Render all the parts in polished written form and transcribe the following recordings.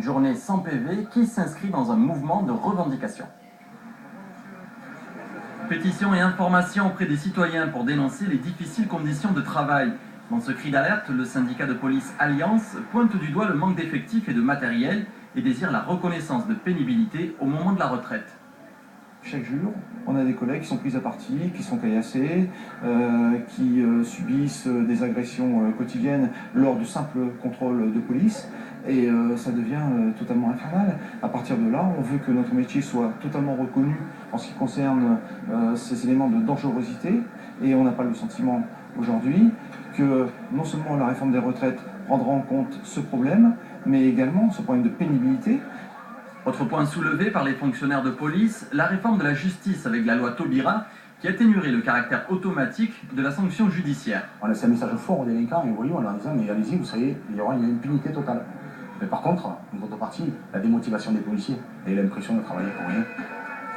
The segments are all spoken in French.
journée sans PV qui s'inscrit dans un mouvement de revendication. Pétition et information auprès des citoyens pour dénoncer les difficiles conditions de travail. Dans ce cri d'alerte, le syndicat de police Alliance pointe du doigt le manque d'effectifs et de matériel et désire la reconnaissance de pénibilité au moment de la retraite. Chaque jour, on a des collègues qui sont pris à partie, qui sont caillassés, qui subissent des agressions quotidiennes lors de simples contrôles de police. Et ça devient totalement infernal. À partir de là, on veut que notre métier soit totalement reconnu en ce qui concerne ces éléments de dangerosité. Et on n'a pas le sentiment aujourd'hui que non seulement la réforme des retraites prendra en compte ce problème, mais également ce problème de pénibilité. Autre point soulevé par les fonctionnaires de police, la réforme de la justice avec la loi Taubira qui atténuerait le caractère automatique de la sanction judiciaire. On laisse un message fort aux délinquants et aux voyous en leur disant mais allez-y, vous savez, il y aura une impunité totale. Mais par contre, une contrepartie, la démotivation des policiers et l'impression de travailler pour rien.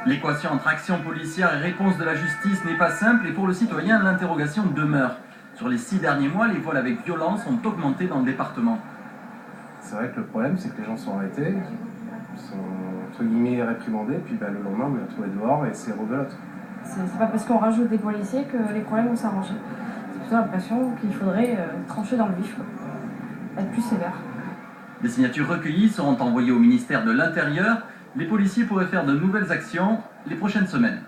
L'équation entre action policière et réponse de la justice n'est pas simple et pour le citoyen, l'interrogation demeure. Sur les 6 derniers mois, les vols avec violence ont augmenté dans le département. C'est vrai que le problème, c'est que les gens sont arrêtés, sont entre guillemets réprimandés, puis le lendemain, on les retrouve dehors et c'est rebelote. C'est pas parce qu'on rajoute des policiers que les problèmes vont s'arranger. C'est plutôt l'impression qu'il faudrait trancher dans le vif, quoi. Être plus sévère. Les signatures recueillies seront envoyées au ministère de l'Intérieur. Les policiers pourraient faire de nouvelles actions les prochaines semaines.